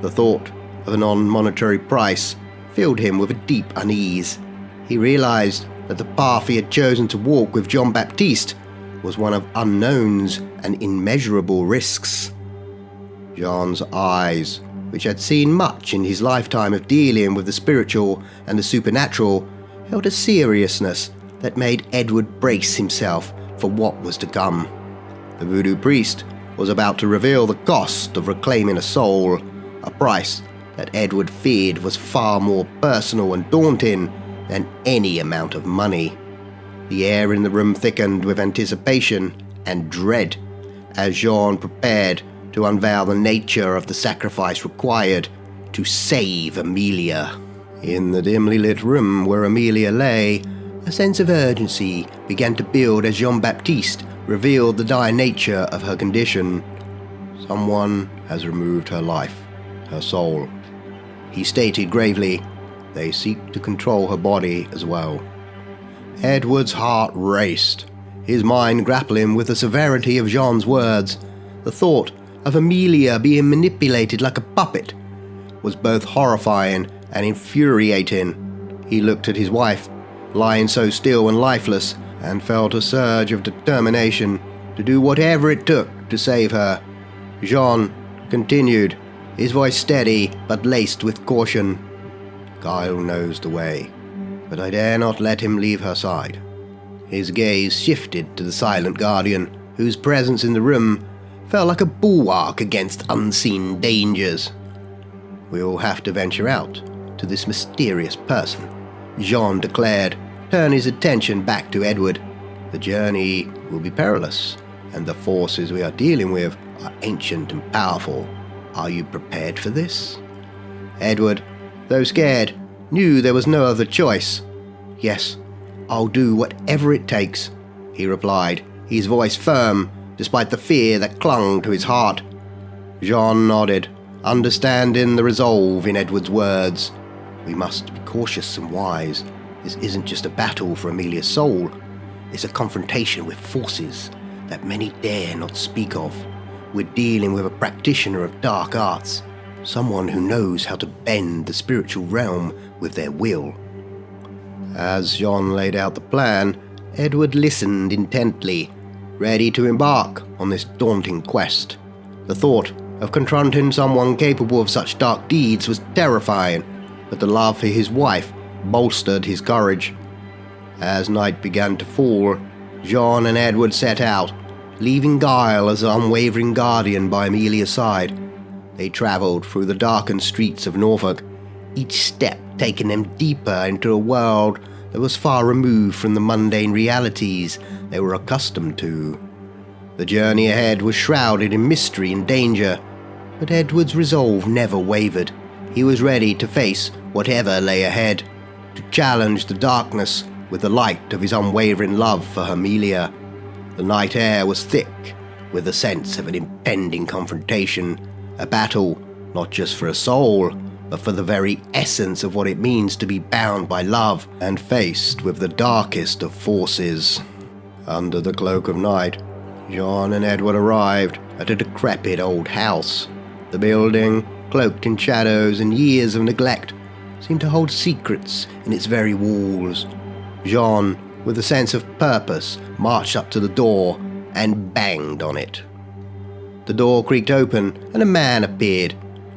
The thought of a non-monetary price filled him with a deep unease. He realized that the path he had chosen to walk with Jean Baptiste was one of unknowns and immeasurable risks. Jean's eyes, which had seen much in his lifetime of dealing with the spiritual and the supernatural, held a seriousness that made Edward brace himself for what was to come. The voodoo priest was about to reveal the cost of reclaiming a soul, a price that Edward feared was far more personal and daunting than any amount of money. The air in the room thickened with anticipation and dread as Jean prepared to unveil the nature of the sacrifice required to save Amelia. In the dimly lit room where Amelia lay, a sense of urgency began to build as Jean-Baptiste revealed the dire nature of her condition. "Someone has removed her life, her soul," he stated gravely. "They seek to control her body as well." Edward's heart raced, his mind grappling with the severity of Jean's words. The thought of Amelia being manipulated like a puppet was both horrifying and infuriating. He looked at his wife, lying so still and lifeless, and felt a surge of determination to do whatever it took to save her. Jean continued, his voice steady but laced with caution. "Guile knows the way, but I dare not let him leave her side." His gaze shifted to the silent guardian, whose presence in the room felt like a bulwark against unseen dangers. "We'll have to venture out to this mysterious person," Jean declared, turning his attention back to Edward. "The journey will be perilous, and the forces we are dealing with are ancient and powerful. Are you prepared for this?" Edward, though scared, knew there was no other choice. "Yes, I'll do whatever it takes," he replied, his voice firm despite the fear that clung to his heart. Jean nodded, understanding the resolve in Edward's words. "We must be cautious and wise. This isn't just a battle for Amelia's soul. It's a confrontation with forces that many dare not speak of. We're dealing with a practitioner of dark arts, someone who knows how to bend the spiritual realm with their will." As Jean laid out the plan, Edward listened intently, ready to embark on this daunting quest. The thought of confronting someone capable of such dark deeds was terrifying, but the love for his wife bolstered his courage. As night began to fall, Jean and Edward set out, leaving Guile as an unwavering guardian by Amelia's side. They travelled through the darkened streets of Norfolk, each step taking them deeper into a world that was far removed from the mundane realities they were accustomed to. The journey ahead was shrouded in mystery and danger, but Edward's resolve never wavered. He was ready to face whatever lay ahead, to challenge the darkness with the light of his unwavering love for Amelia. The night air was thick with the sense of an impending confrontation, a battle not just for a soul, but for the very essence of what it means to be bound by love and faced with the darkest of forces. Under the cloak of night, John and Edward arrived at a decrepit old house. The building, cloaked in shadows and years of neglect, seemed to hold secrets in its very walls. John, with a sense of purpose, marched up to the door and banged on it. The door creaked open and a man appeared.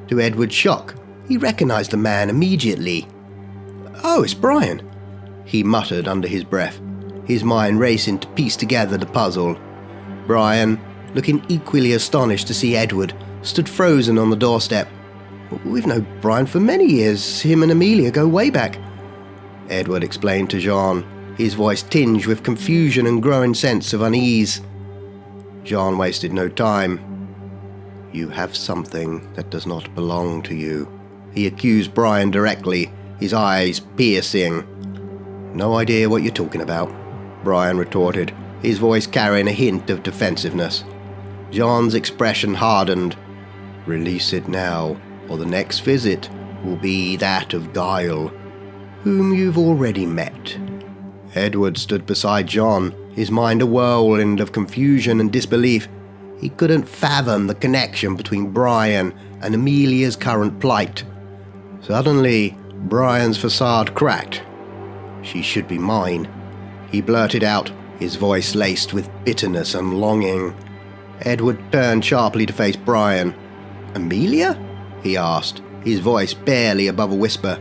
To Edward's shock, he recognized the man immediately. "Oh, it's Brian," he muttered under his breath, his mind racing to piece together the puzzle. Brian, looking equally astonished to see Edward, stood frozen on the doorstep. "We've known Brian for many years. Him and Amelia go way back," Edward explained to Jean, his voice tinged with confusion and growing sense of unease. Jean wasted no time. "You have something that does not belong to you," he accused Brian directly, his eyes piercing. "No idea what you're talking about," Brian retorted, his voice carrying a hint of defensiveness. Jean's expression hardened. "Release it now, or the next visit will be that of Guile, whom you've already met." Edward stood beside John, his mind a whirlwind of confusion and disbelief. He couldn't fathom the connection between Brian and Amelia's current plight. Suddenly, Brian's facade cracked. "She should be mine," he blurted out, his voice laced with bitterness and longing. Edward turned sharply to face Brian. "Amelia?" he asked, his voice barely above a whisper.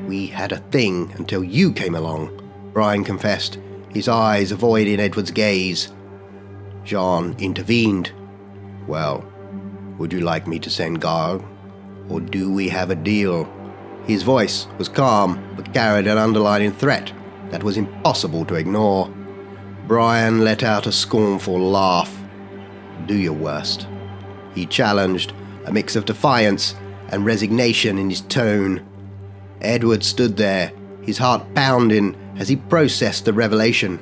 "We had a thing until you came along," Brian confessed, his eyes avoiding Edward's gaze. John intervened. "Well, would you like me to send Guile, or do we have a deal?" His voice was calm, but carried an underlying threat that was impossible to ignore. Brian let out a scornful laugh. "Do your worst," he challenged, a mix of defiance and resignation in his tone. Edward stood there, his heart pounding as he processed the revelation.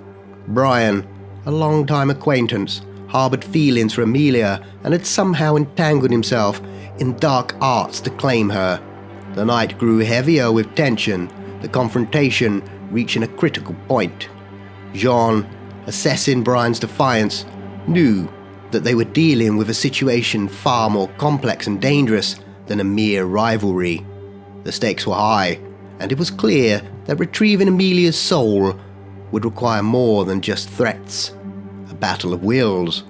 Brian, a long-time acquaintance, harbored feelings for Amelia and had somehow entangled himself in dark arts to claim her. The night grew heavier with tension, the confrontation reaching a critical point. Jean, assessing Brian's defiance, knew that they were dealing with a situation far more complex and dangerous than a mere rivalry. The stakes were high, and it was clear that retrieving Amelia's soul would require more than just threats. A battle of wills,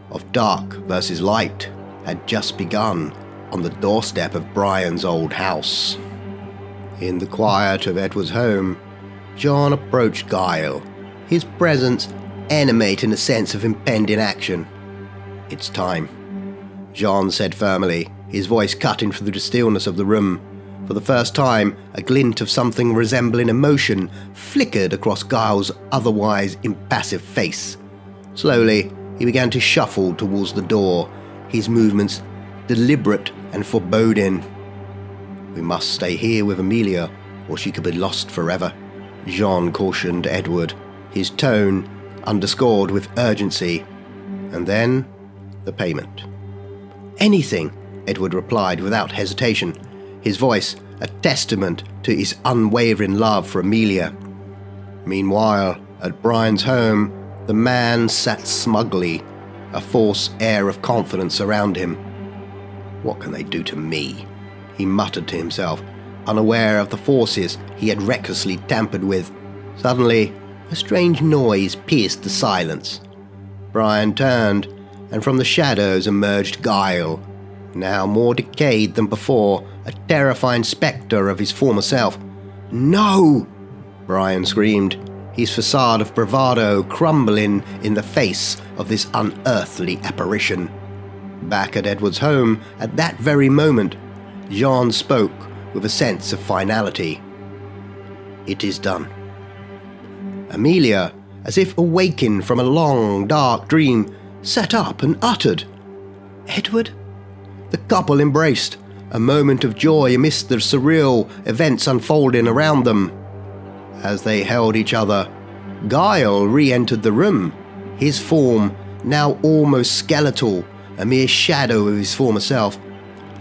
of dark versus light, had just begun on the doorstep of Brian's old house. In the quiet of Edward's home, John approached Guile, his presence animating a sense of impending action. "It's time," John said firmly, his voice cutting through the stillness of the room. For the first time, a glint of something resembling emotion flickered across Gile's otherwise impassive face. Slowly, he began to shuffle towards the door, his movements deliberate and foreboding. "We must stay here with Amelia, or she could be lost forever," Jean cautioned Edward, his tone underscored with urgency. And then, the payment. "Anything," Edward replied without hesitation, his voice a testament to his unwavering love for Amelia. Meanwhile, at Brian's home, the man sat smugly, a false air of confidence around him. "What can they do to me?" he muttered to himself, unaware of the forces he had recklessly tampered with. Suddenly, a strange noise pierced the silence. Brian turned, and from the shadows emerged Guile, now more decayed than before, a terrifying spectre of his former self. "No!" Brian screamed, his facade of bravado crumbling in the face of this unearthly apparition. Back at Edward's home, at that very moment, Jean spoke with a sense of finality. It is done. Amelia, as if awakened from a long, dark dream, sat up and uttered, "Edward?" The couple embraced, a moment of joy amidst the surreal events unfolding around them. As they held each other, Guile re-entered the room, his form now almost skeletal, a mere shadow of his former self.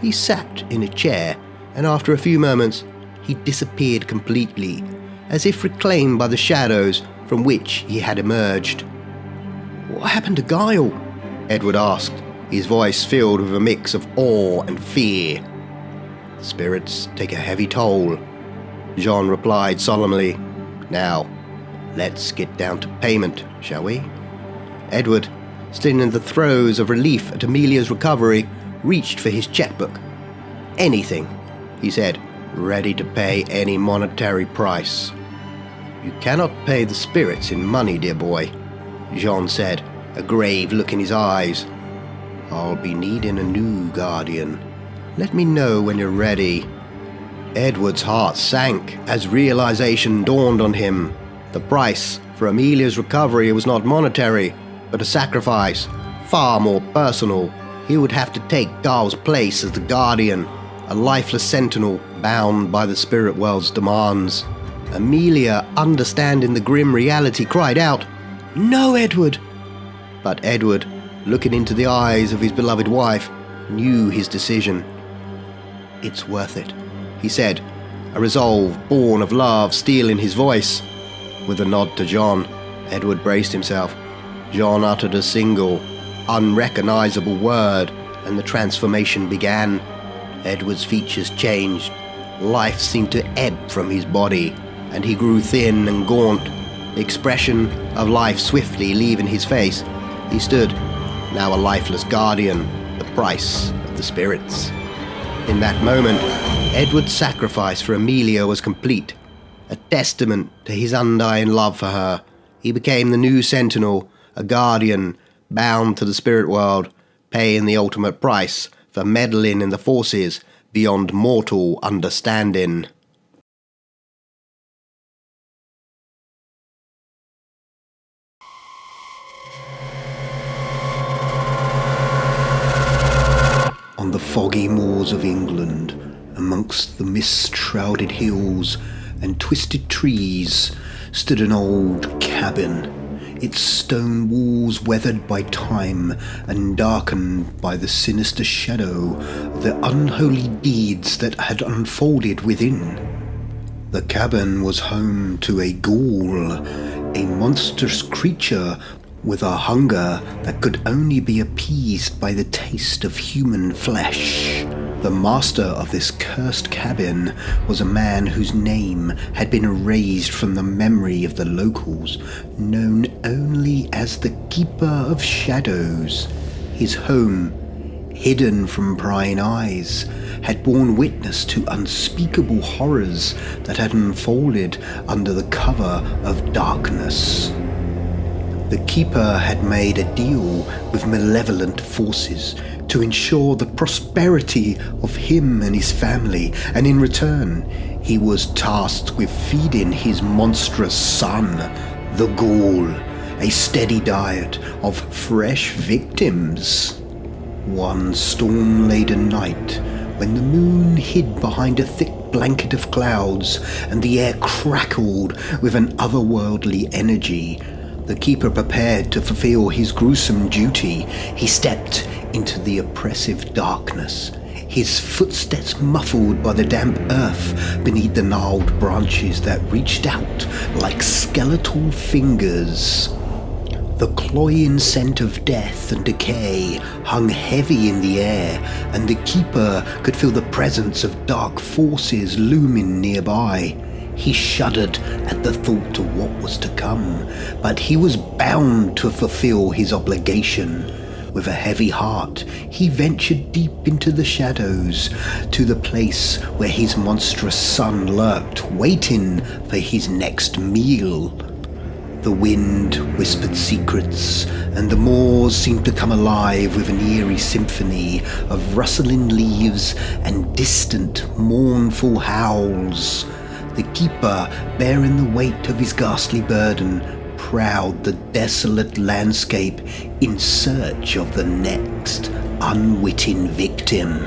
He sat in a chair, and after a few moments, he disappeared completely, as if reclaimed by the shadows from which he had emerged. "What happened to Guile?" Edward asked, his voice filled with a mix of awe and fear. "The spirits take a heavy toll," Jean replied solemnly. "Now, let's get down to payment, shall we?" Edward, still in the throes of relief at Amelia's recovery, reached for his checkbook. "Anything," he said, ready to pay any monetary price. "You cannot pay the spirits in money, dear boy," Jean said, a grave look in his eyes. "I'll be needing a new guardian. Let me know when you're ready." Edward's heart sank as realization dawned on him. The price for Amelia's recovery was not monetary, but a sacrifice, far more personal. He would have to take Guile's place as the guardian, a lifeless sentinel bound by the spirit world's demands. Amelia, understanding the grim reality, cried out, "No, Edward!" But Edward, looking into the eyes of his beloved wife, knew his decision. "It's worth it," he said, a resolve born of love stealing his voice. With a nod to John, Edward braced himself. John uttered a single, unrecognizable word, and the transformation began. Edward's features changed. Life seemed to ebb from his body, and he grew thin and gaunt, the expression of life swiftly leaving his face. He stood, now a lifeless guardian, the price of the spirits. In that moment, Edward's sacrifice for Amelia was complete, a testament to his undying love for her. He became the new sentinel, a guardian, bound to the spirit world, paying the ultimate price for meddling in the forces beyond mortal understanding. On the foggy moors of England, amongst the mist-shrouded hills and twisted trees, stood an old cabin, its stone walls weathered by time and darkened by the sinister shadow of the unholy deeds that had unfolded within. The cabin was home to a ghoul, a monstrous creature with a hunger that could only be appeased by the taste of human flesh. The master of this cursed cabin was a man whose name had been erased from the memory of the locals, known only as the Keeper of Shadows. His home, hidden from prying eyes, had borne witness to unspeakable horrors that had unfolded under the cover of darkness. The Keeper had made a deal with malevolent forces to ensure the prosperity of him and his family, and in return, he was tasked with feeding his monstrous son, the ghoul, a steady diet of fresh victims. One storm-laden night, when the moon hid behind a thick blanket of clouds and the air crackled with an otherworldly energy, the Keeper prepared to fulfill his gruesome duty. He stepped into the oppressive darkness, his footsteps muffled by the damp earth beneath the gnarled branches that reached out like skeletal fingers. The cloying scent of death and decay hung heavy in the air, and the Keeper could feel the presence of dark forces looming nearby. He shuddered at the thought of what was to come, but he was bound to fulfill his obligation. With a heavy heart, he ventured deep into the shadows, to the place where his monstrous son lurked, waiting for his next meal. The wind whispered secrets, and the moors seemed to come alive with an eerie symphony of rustling leaves and distant, mournful howls. The keeper, bearing the weight of his ghastly burden, prowled the desolate landscape in search of the next unwitting victim.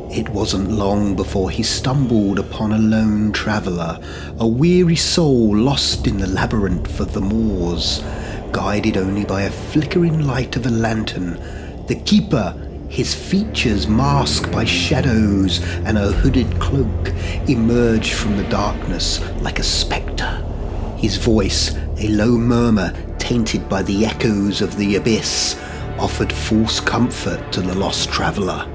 It wasn't long before he stumbled upon a lone traveller, a weary soul lost in the labyrinth of the moors, guided only by a flickering light of a lantern. The keeper, his features masked by shadows and a hooded cloak, emerged from the darkness like a spectre. His voice, a low murmur tainted by the echoes of the abyss, offered false comfort to the lost traveller.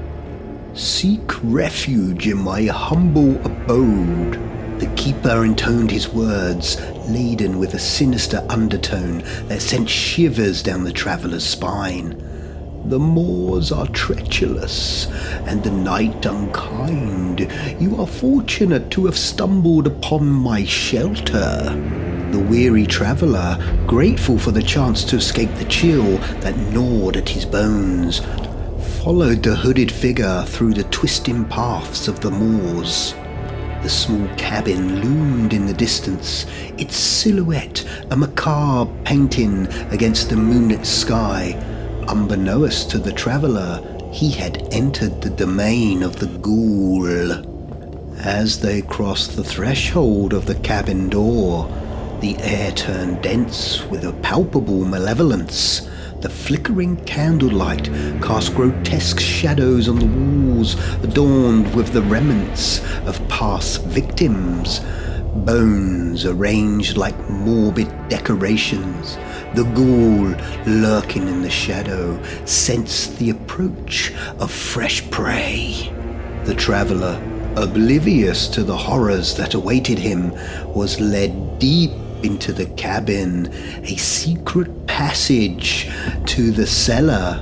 "Seek refuge in my humble abode." The keeper intoned his words, laden with a sinister undertone that sent shivers down the traveller's spine. "The moors are treacherous, and the night unkind. You are fortunate to have stumbled upon my shelter." The weary traveller, grateful for the chance to escape the chill that gnawed at his bones, followed the hooded figure through the twisting paths of the moors. The small cabin loomed in the distance, its silhouette a macabre painting against the moonlit sky. Unbeknownst to the traveller, he had entered the domain of the ghoul. As they crossed the threshold of the cabin door, the air turned dense with a palpable malevolence. The flickering candlelight cast grotesque shadows on the walls, adorned with the remnants of past victims. Bones arranged like morbid decorations. The ghoul, lurking in the shadow, sensed the approach of fresh prey. The traveller, oblivious to the horrors that awaited him, was led deep into the cabin, a secret passage to the cellar.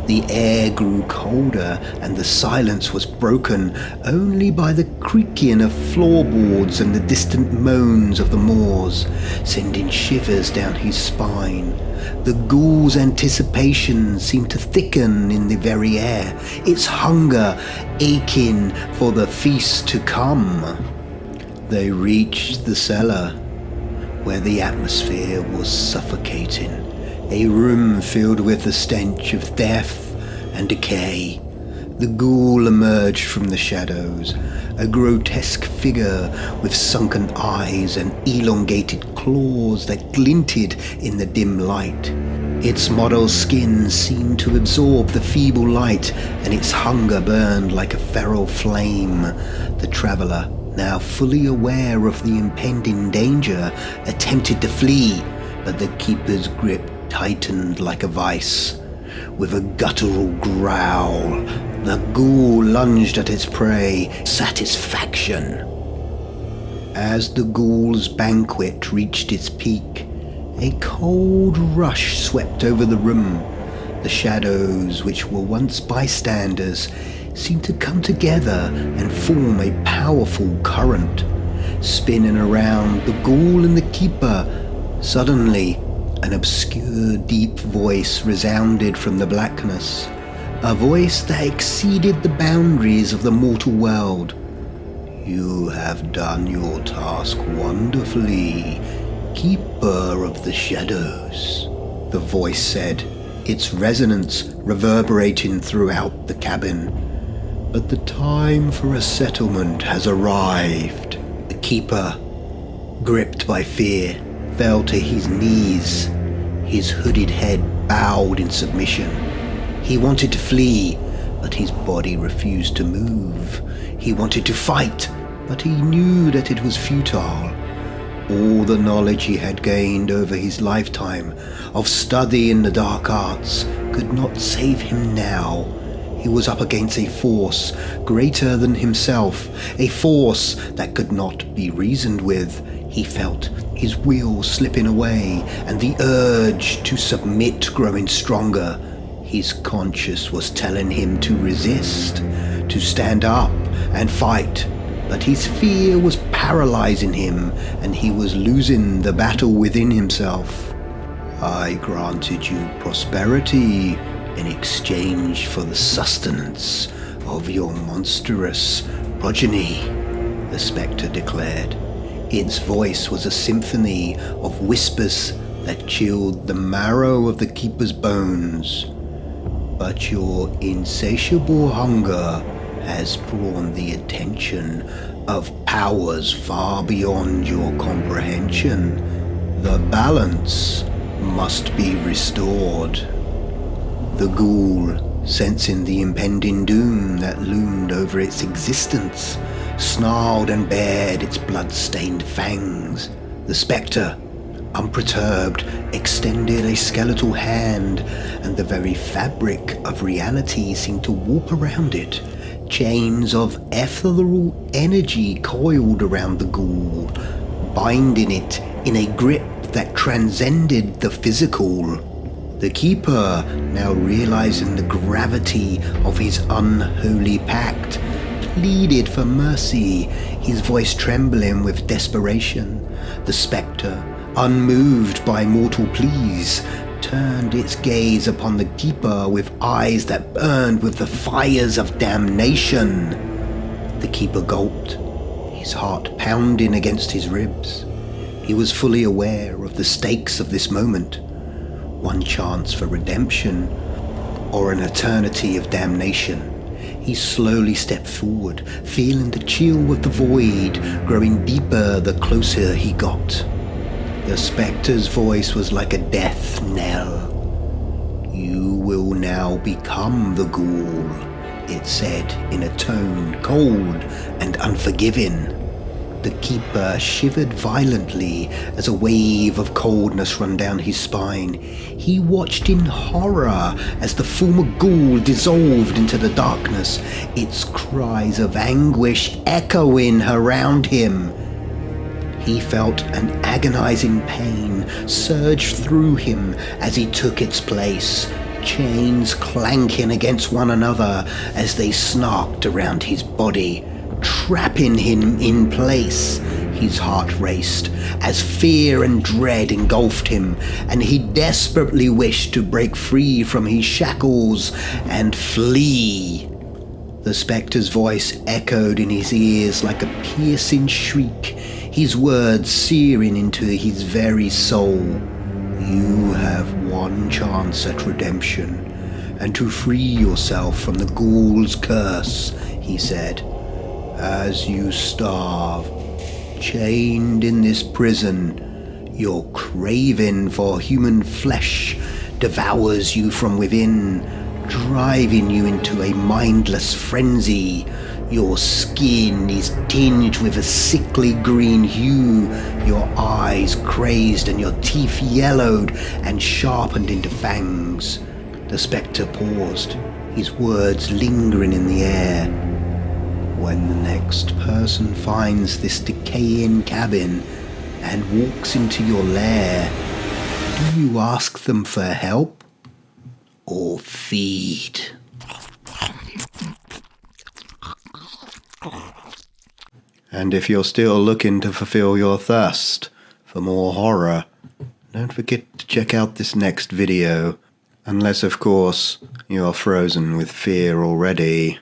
The air grew colder, and the silence was broken only by the creaking of floorboards and the distant moans of the moors, sending shivers down his spine. The ghoul's anticipation seemed to thicken in the very air, its hunger aching for the feast to come. They reached the cellar, where the atmosphere was suffocating, a room filled with the stench of death and decay. The ghoul emerged from the shadows, a grotesque figure with sunken eyes and elongated claws that glinted in the dim light. Its mottled skin seemed to absorb the feeble light, and its hunger burned like a feral flame. The traveller, now fully aware of the impending danger, attempted to flee, but the keeper's grip tightened like a vice. With a guttural growl, the ghoul lunged at its prey, satisfaction. As the ghoul's banquet reached its peak, a cold rush swept over the room. The shadows, which were once bystanders, seemed to come together and form a powerful current. Spinning around the ghoul and the keeper, suddenly an obscure deep voice resounded from the blackness, a voice that exceeded the boundaries of the mortal world. "You have done your task wonderfully, Keeper of the Shadows," the voice said, its resonance reverberating throughout the cabin. "But the time for a settlement has arrived." The keeper, gripped by fear, fell to his knees, his hooded head bowed in submission. He wanted to flee, but his body refused to move. He wanted to fight, but he knew that it was futile. All the knowledge he had gained over his lifetime of study in the dark arts could not save him now. He was up against a force greater than himself, a force that could not be reasoned with. He felt his will slipping away and the urge to submit growing stronger. His conscience was telling him to resist, to stand up and fight, but his fear was paralyzing him, and he was losing the battle within himself. I granted you prosperity in exchange for the sustenance of your monstrous progeny, the spectre declared. Its voice was a symphony of whispers that chilled the marrow of the keeper's bones. But your insatiable hunger has drawn the attention of powers far beyond your comprehension. The balance must be restored. The ghoul, sensing the impending doom that loomed over its existence, snarled and bared its blood-stained fangs. The spectre, unperturbed, extended a skeletal hand, and the very fabric of reality seemed to warp around it. Chains of ethereal energy coiled around the ghoul, binding it in a grip that transcended the physical. The keeper, now realizing the gravity of his unholy pact, pleaded for mercy, his voice trembling with desperation. The spectre, unmoved by mortal pleas, turned its gaze upon the keeper with eyes that burned with the fires of damnation. The keeper gulped, his heart pounding against his ribs. He was fully aware of the stakes of this moment. One chance for redemption, or an eternity of damnation. He slowly stepped forward, feeling the chill of the void growing deeper the closer he got. The spectre's voice was like a death knell. You will now become the ghoul, it said in a tone cold and unforgiving. The keeper shivered violently as a wave of coldness ran down his spine. He watched in horror as the former ghoul dissolved into the darkness, its cries of anguish echoing around him. He felt an agonizing pain surge through him as he took its place, chains clanking against one another as they snarked around his body, trapping him in place. His heart raced as fear and dread engulfed him, and he desperately wished to break free from his shackles and flee. The spectre's voice echoed in his ears like a piercing shriek, his words searing into his very soul. You have one chance at redemption, and to free yourself from the ghoul's curse, he said. As you starve, chained in this prison, your craving for human flesh devours you from within, driving you into a mindless frenzy. Your skin is tinged with a sickly green hue, your eyes crazed and your teeth yellowed and sharpened into fangs. The spectre paused, his words lingering in the air. When the next person finds this decaying cabin and walks into your lair, do you ask them for help or feed? And if you're still looking to fulfill your thirst for more horror, don't forget to check out this next video, unless of course you are frozen with fear already.